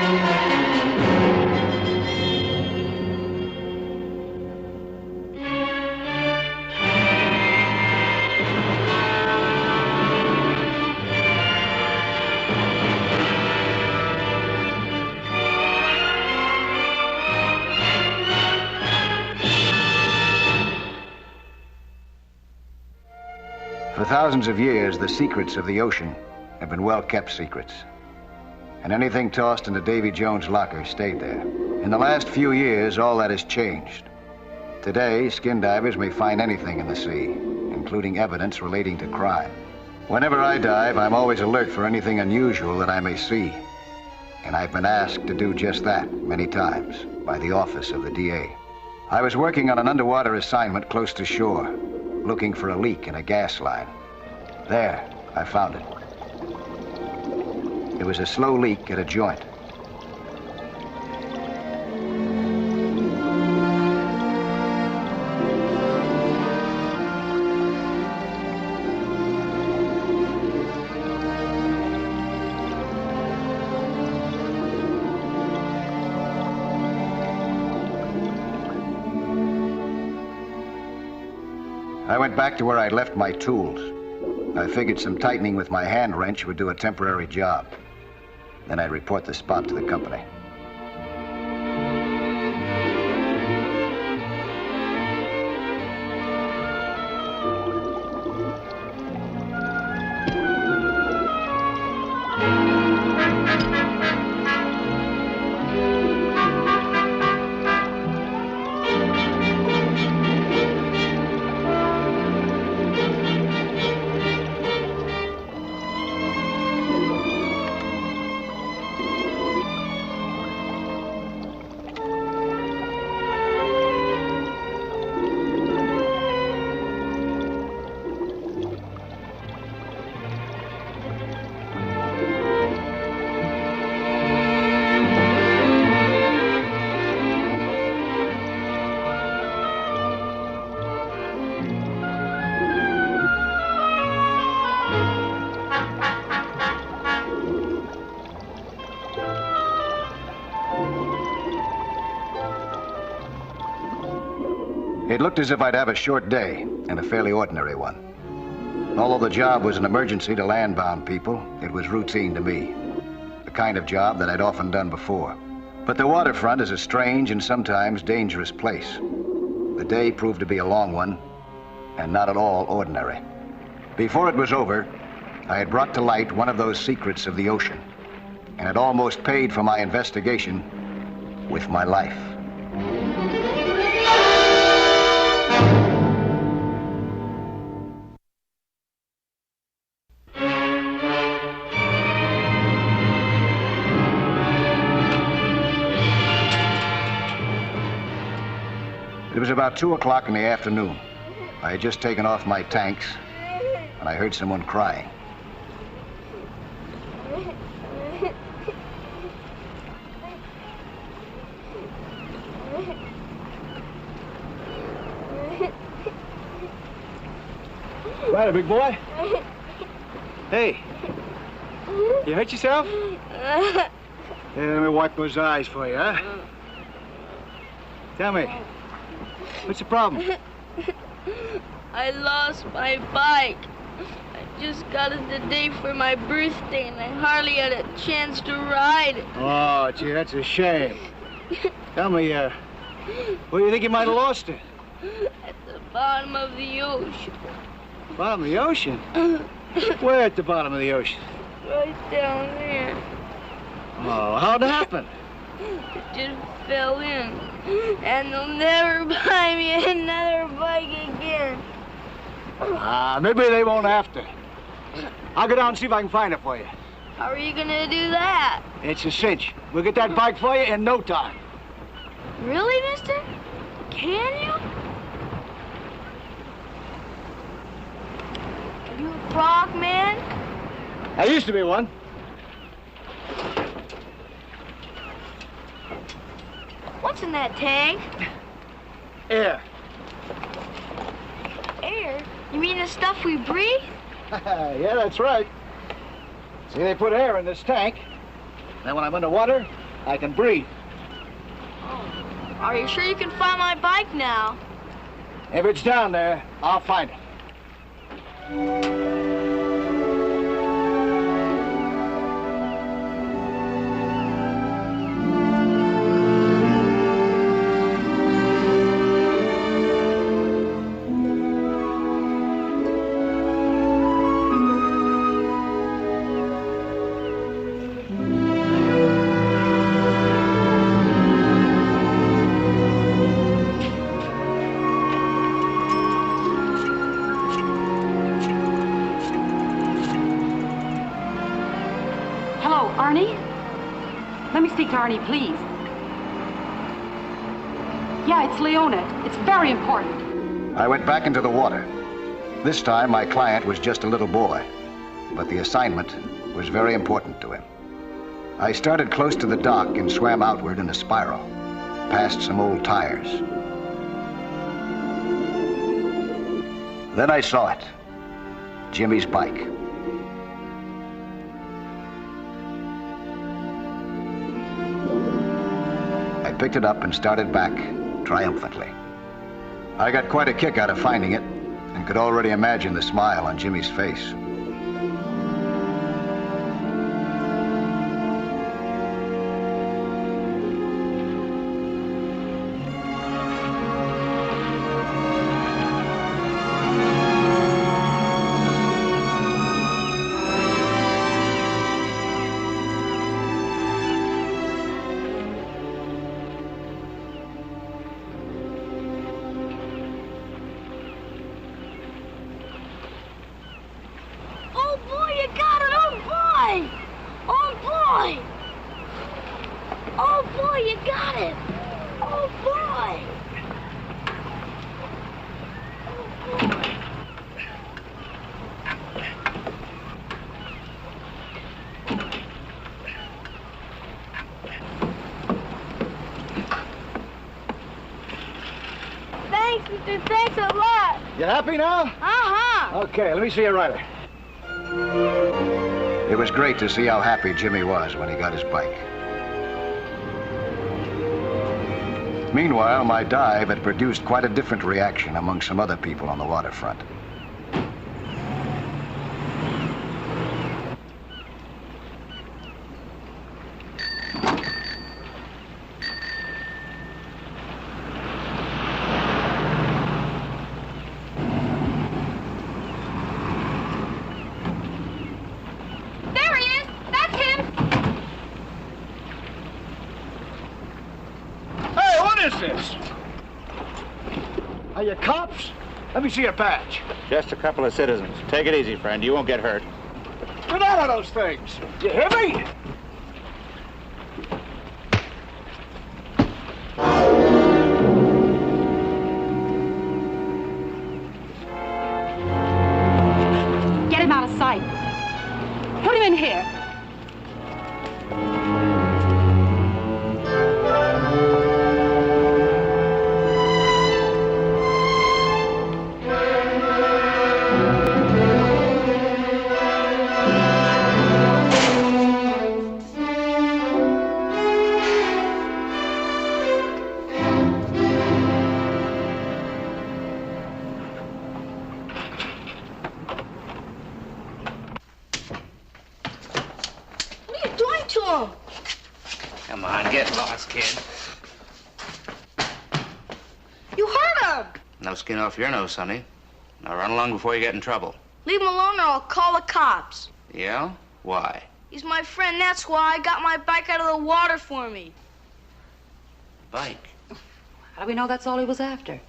For thousands of years, the secrets of the ocean have been well-kept secrets. And anything tossed into Davy Jones' locker stayed there. In the last few years, all that has changed. Today, skin divers may find anything in the sea, including evidence relating to crime. Whenever I dive, I'm always alert for anything unusual that I may see. And I've been asked to do just that many times by the office of the DA. I was working on an underwater assignment close to shore, looking for a leak in a gas line. There, I found it. It was a slow leak at a joint. I went back to where I'd left my tools. I figured some tightening with my hand wrench would do a temporary job. Then I'd report the spot to the company. It looked as if I'd have a short day, and a fairly ordinary one. Although the job was an emergency to land-bound people, it was routine to me. The kind of job that I'd often done before. But the waterfront is a strange and sometimes dangerous place. The day proved to be a long one, and not at all ordinary. Before it was over, I had brought to light one of those secrets of the ocean, and had almost paid for my investigation with my life. It was about 2 o'clock in the afternoon. I had just taken off my tanks, and I heard someone crying. Right, big boy. Hey, you hurt yourself? Here, let me wipe those eyes for you, huh? Tell me, what's the problem? I lost my bike. I just got it the day for my birthday, and I hardly had a chance to ride it. Oh, gee, that's a shame. Tell me, where do you think you might have lost it? At the bottom of the ocean. Bottom of the ocean? Where at the bottom of the ocean? Right down there. Oh, how'd it happen? It just fell in. And they'll never buy me another bike again. Maybe they won't have to. I'll go down and see if I can find it for you. How are you gonna do that? It's a cinch. We'll get that bike for you in no time. Really, mister? Can you? Are you a frog man? I used to be one. What's in that tank? Air. Air? You mean the stuff we breathe? Yeah, that's right. See, they put air in this tank. Then when I'm underwater, I can breathe. Oh, are you sure you can find my bike now? If it's down there, I'll find it. Arnie? Let me speak to Arnie, please. Yeah, it's Leona. It's very important. I went back into the water. This time, my client was just a little boy, but the assignment was very important to him. I started close to the dock and swam outward in a spiral, past some old tires. Then I saw it, Jimmy's bike. I picked it up and started back triumphantly. I got quite a kick out of finding it and could already imagine the smile on Jimmy's face. Thanks a lot. You happy now? Uh-huh. Okay, let me see your rider. It was great to see how happy Jimmy was when he got his bike. Meanwhile, my dive had produced quite a different reaction among some other people on the waterfront. Are you cops? Let me see your badge. Just a couple of citizens. Take it easy, friend. You won't get hurt. Get out of those things. You hear me? Get him out of sight. Put him in here. Come on, get lost, kid. You hurt him. No skin off your nose, sonny. Now run along before you get in trouble. Leave him alone or I'll call the cops. Yeah? Why? He's my friend. That's why I got my bike out of the water for me. Bike? How do we know that's all he was after?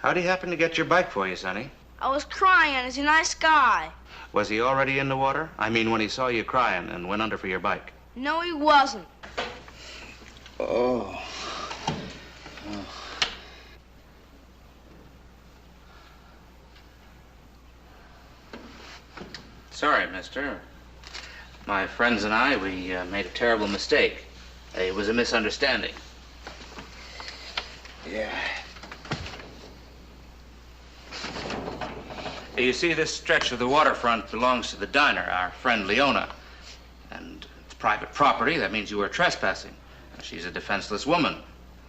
How'd he happen to get your bike for you, sonny? I was crying. He's a nice guy. Was he already in the water? I mean, when he saw you crying and went under for your bike. No, he wasn't. Oh. Sorry, mister. My friends and I, we made a terrible mistake. It was a misunderstanding. Yeah. You see, this stretch of the waterfront belongs to the diner, our friend Leona. And it's private property. That means you were trespassing. She's a defenseless woman.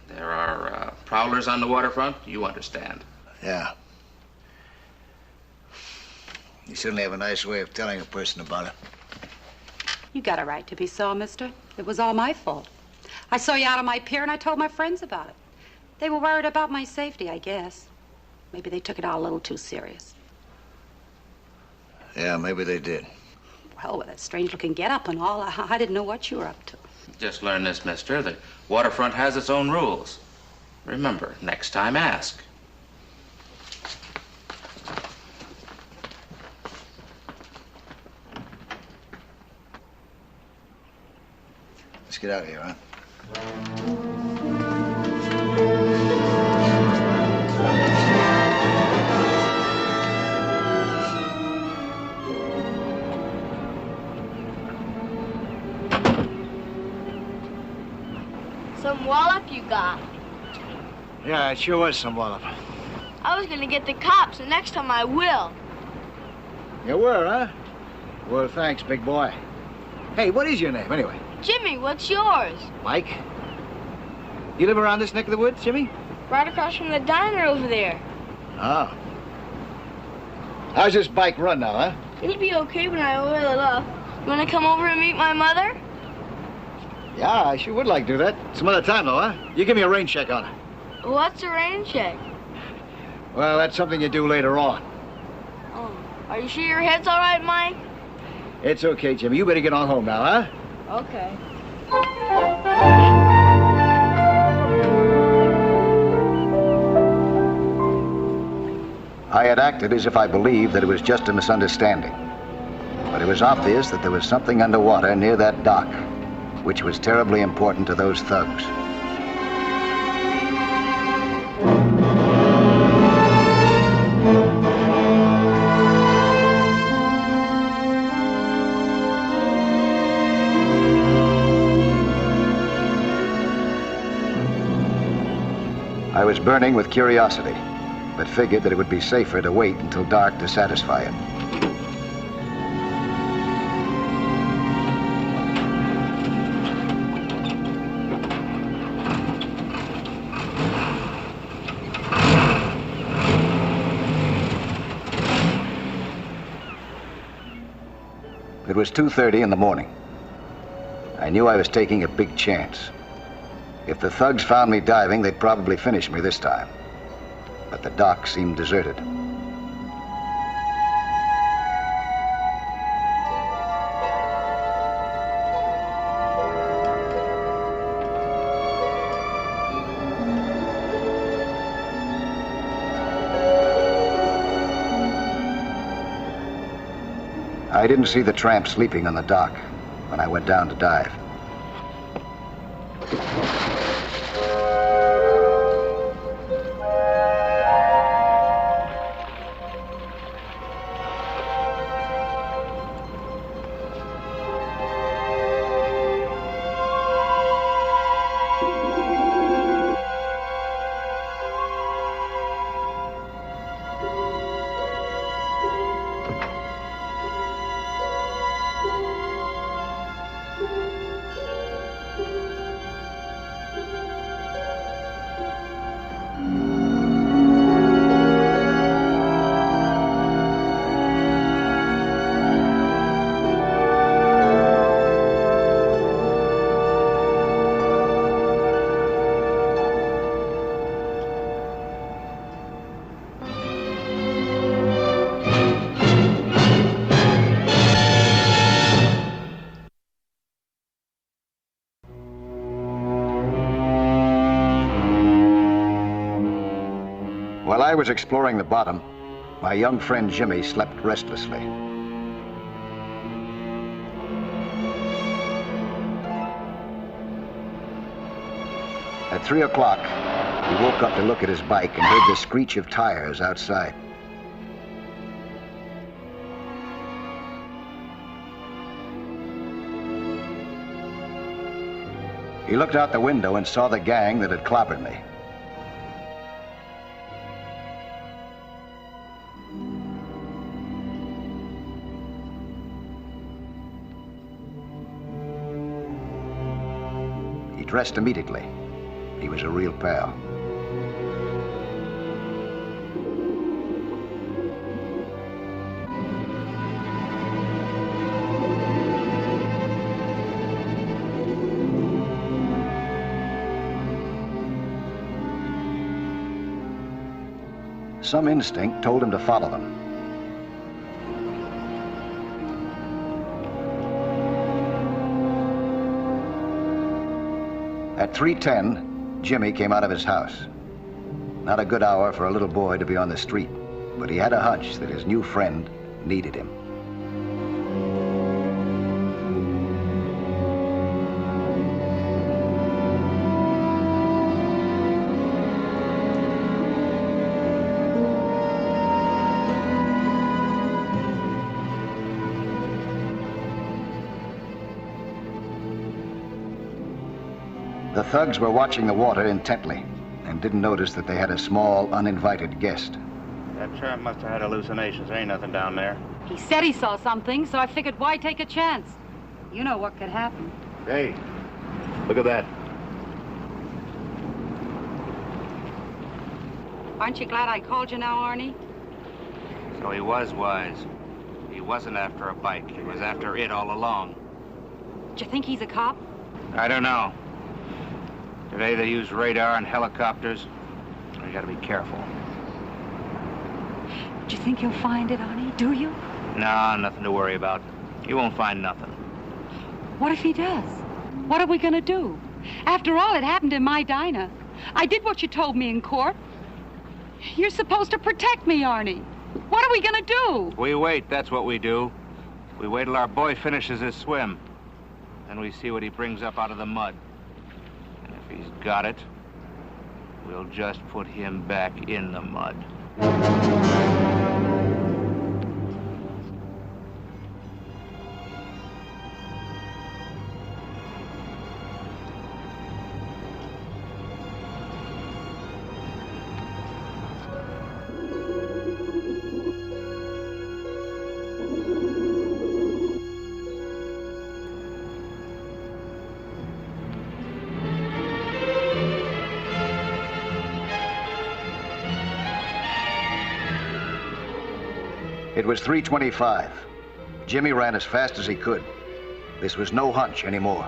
There are prowlers on the waterfront. You understand. Yeah. You certainly have a nice way of telling a person about it. You got a right to be sore, mister. It was all my fault. I saw you out on my pier and I told my friends about it. They were worried about my safety, I guess. Maybe they took it all a little too serious. Yeah, maybe they did. Well, with that strange-looking get-up and all, I didn't know what you were up to. Just learn this, mister. The waterfront has its own rules. Remember, next time ask. Let's get out of here, huh? Some wallop you got. Yeah, it sure was some wallop. I was gonna get the cops, and next time I will. You were, huh? Well, thanks, big boy. Hey, what is your name, anyway? Jimmy, what's yours? Mike? You live around this neck of the woods, Jimmy? Right across from the diner over there. Oh. How's this bike run now, huh? It'll be okay when I oil it up. You wanna come over and meet my mother? Yeah, I sure would like to do that. Some other time, though, huh? You give me a rain check on it. What's a rain check? Well, that's something you do later on. Oh, are you sure your head's all right, Mike? It's okay, Jimmy. You better get on home now, huh? Okay. I had acted as if I believed that it was just a misunderstanding. But it was obvious that there was something underwater near that dock, which was terribly important to those thugs. I was burning with curiosity, but figured that it would be safer to wait until dark to satisfy it. It was 2:30 in the morning. I knew I was taking a big chance. If the thugs found me diving, they'd probably finish me this time. But the dock seemed deserted. I didn't see the tramp sleeping on the dock when I went down to dive. While I was exploring the bottom, my young friend Jimmy slept restlessly. At 3 o'clock, he woke up to look at his bike and heard the screech of tires outside. He looked out the window and saw the gang that had clobbered me. dressed immediately. He was a real pal. Some instinct told him to follow them. At 3:10, Jimmy came out of his house. Not a good hour for a little boy to be on the street, but he had a hunch that his new friend needed him. The thugs were watching the water intently and didn't notice that they had a small, uninvited guest. That tramp must have had hallucinations. There ain't nothing down there. He said he saw something, so I figured why take a chance? You know what could happen. Hey, look at that. Aren't you glad I called you now, Arnie? So he was wise. He wasn't after a bike. He was after it all along. Do you think he's a cop? I don't know. Today they use radar and helicopters. You gotta be careful. Do you think he'll find it, Arnie? Do you? No, nothing to worry about. You won't find nothing. What if he does? What are we gonna do? After all, it happened in my diner. I did what you told me in court. You're supposed to protect me, Arnie. What are we gonna do? We wait, that's what we do. We wait till our boy finishes his swim. Then we see what he brings up out of the mud. And if he's got it, we'll just put him back in the mud. It was 3:25. Jimmy ran as fast as he could. This was no hunch anymore.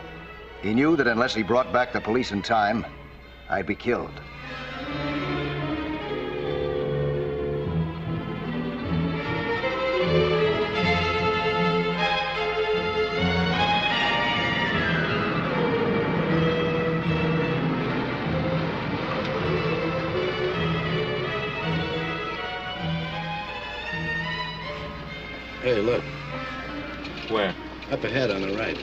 He knew that unless he brought back the police in time, I'd be killed. Hey, look. Where? Up ahead on the right.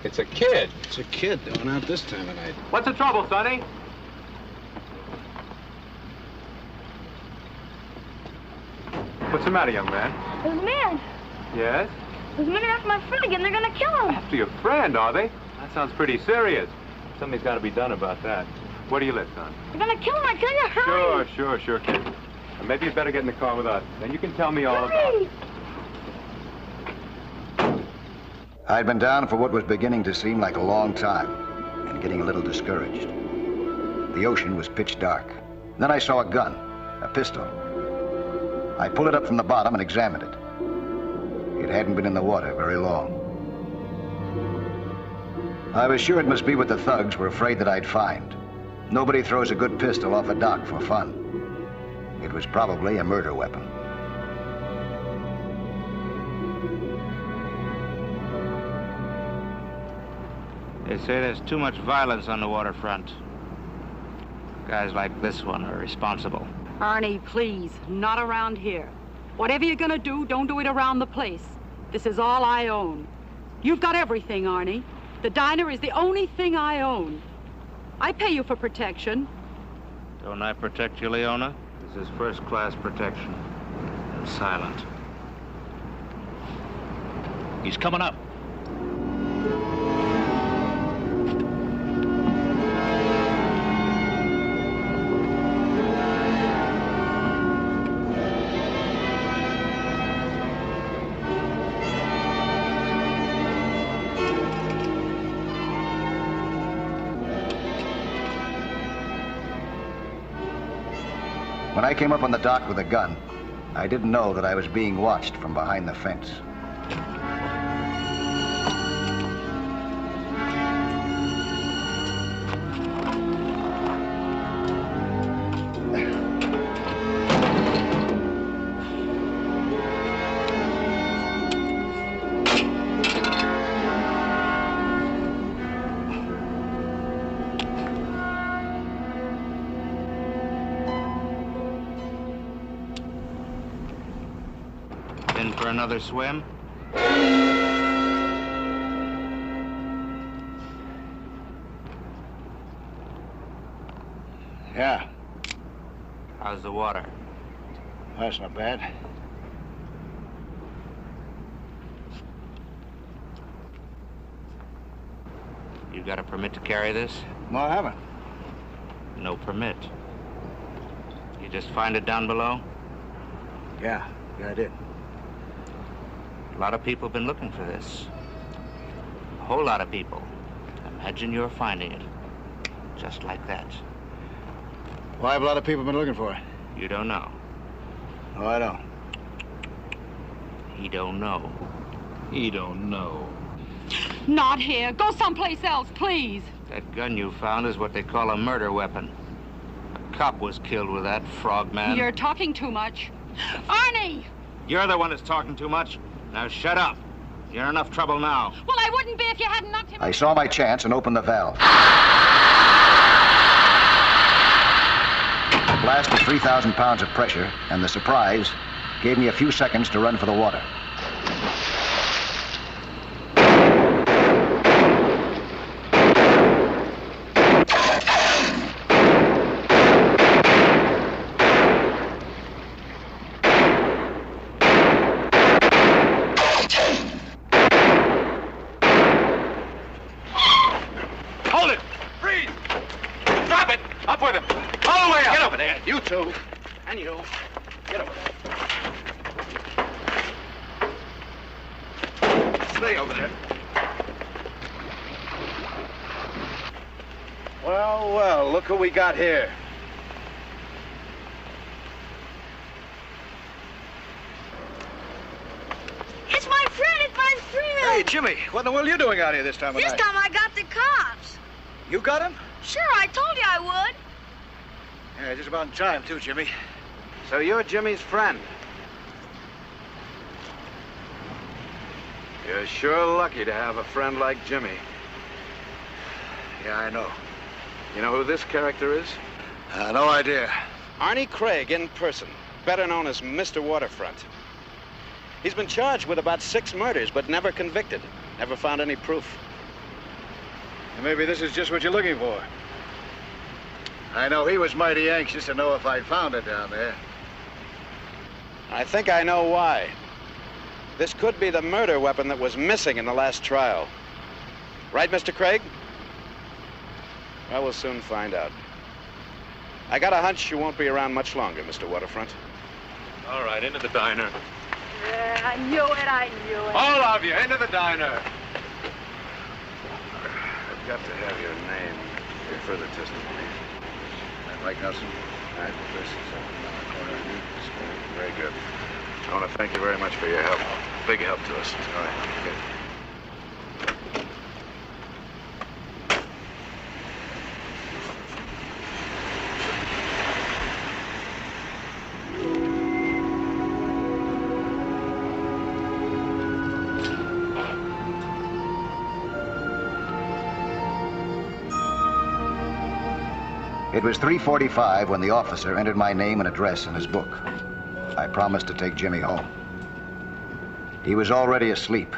It's a kid. It's a kid going out this time of night. What's the trouble, Sonny? What's the matter, young man? There's a man. Yes? There's a man after my friend again. They're gonna kill him. After your friend, are they? That sounds pretty serious. Something's got to be done about that. Where do you live, son? They're gonna kill him. I tell you, hurry. Sure, kid. Maybe you'd better get in the car with us. Then you can tell me all about it. I'd been down for what was beginning to seem like a long time and getting a little discouraged. The ocean was pitch dark. Then I saw a gun, a pistol. I pulled it up from the bottom and examined it. It hadn't been in the water very long. I was sure it must be what the thugs were afraid that I'd find. Nobody throws a good pistol off a dock for fun. It was probably a murder weapon. They say there's too much violence on the waterfront. Guys like this one are responsible. Arnie, please, not around here. Whatever you're gonna do, don't do it around the place. This is all I own. You've got everything, Arnie. The diner is the only thing I own. I pay you for protection. Don't I protect you, Leona? This is first-class protection. And silent. He's coming up. When I came up on the dock with a gun, I didn't know that I was being watched from behind the fence. In for another swim? Yeah, How's the water? that's not bad. You got a permit to carry this? No, I haven't. No permit. You just find it down below? Yeah, I did. A lot of people have been looking for this. A whole lot of people. Imagine you're finding it. Just like that. Why have a lot of people been looking for it? You don't know. Oh, I don't. He don't know. He don't know. Not here. Go someplace else, please. That gun you found is what they call a murder weapon. A cop was killed with that, frogman. You're talking too much. Arnie! You're the one that's talking too much. Now shut up. You're in enough trouble now. Well, I wouldn't be if you hadn't knocked him... I saw my chance and opened the valve. The blast of 3,000 pounds of pressure and the surprise gave me a few seconds to run for the water. Hold it! Freeze! Drop it! Up with him! All the way up! Get over there! You two. And you. Get over there. Stay over there. Well, well, look who we got here. It's my friend! It's my friend! Hey, Jimmy, what in the world are you doing out here this time of This night? time I got the cops. You got him? Sure, I told you I would. Yeah, just about in time, too, Jimmy. So you're Jimmy's friend. You're sure lucky to have a friend like Jimmy. Yeah, I know. You know who this character is? No idea. Arnie Craig in person, better known as Mr. Waterfront. He's been charged with about 6 murders, but never convicted. Never found any proof. Maybe this is just what you're looking for. I know he was mighty anxious to know if I'd found it down there. I think I know why. This could be the murder weapon that was missing in the last trial. Right, Mr. Craig? Well, we'll soon find out. I got a hunch you won't be around much longer, Mr. Waterfront. All right, into the diner. Yeah, I knew it. All of you, into the diner. I've got to have your name, your further testimony. Mike Nelson. All right, this is very good. I want to thank you very much for your help. Big help to us. All right, good. It was 3:45 when the officer entered my name and address in his book. I promised to take Jimmy home. He was already asleep.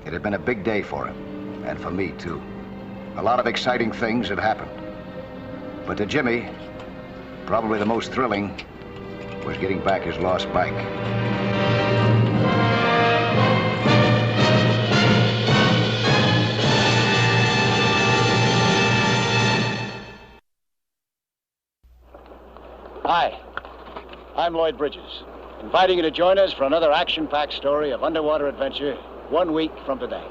It had been a big day for him, and for me, too. A lot of exciting things had happened. But to Jimmy, probably the most thrilling was getting back his lost bike. Hi, I'm Lloyd Bridges, inviting you to join us for another action-packed story of underwater adventure 1 week from today.